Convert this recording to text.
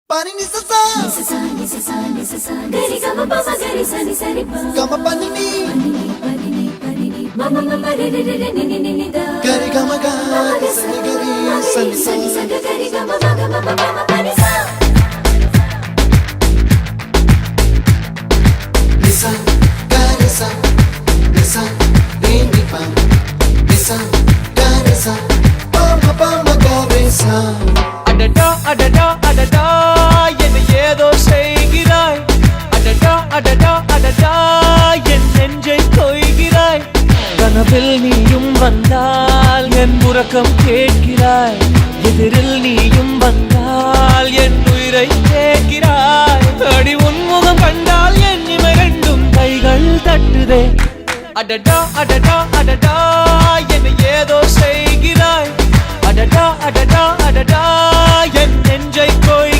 Pani ni sa sa gari gama pa ma gari sa ni sa ni pa gama pani ni mama mama re re re re ni ni ni da gari gama ga sa ni gari sa ni sa gari gama ma gama ma ma pani sa nisa gari sa nisa ni ni pa nisa gari sa pa ma gari sa adada adada adada என்ன ஏதோ செய்கிறாய் அடடா அடடா அடடா என் நெஞ்சை கொய்கிறாய் கனவில் நீயும் வந்தால் என் உறக்கம் கேட்கிறாய் எதிரில் நீயும் வந்தால் என் உயிரை கேட்கிறாய் அடி உன்முகம் கண்டால் என் இமை ரெண்டும் கைகள் தட்டுதே அடடா அடடா அடடா என்ன ஏதோ செய்கிறாய் அடடா அடடா அடடா என் நெஞ்சை கொய்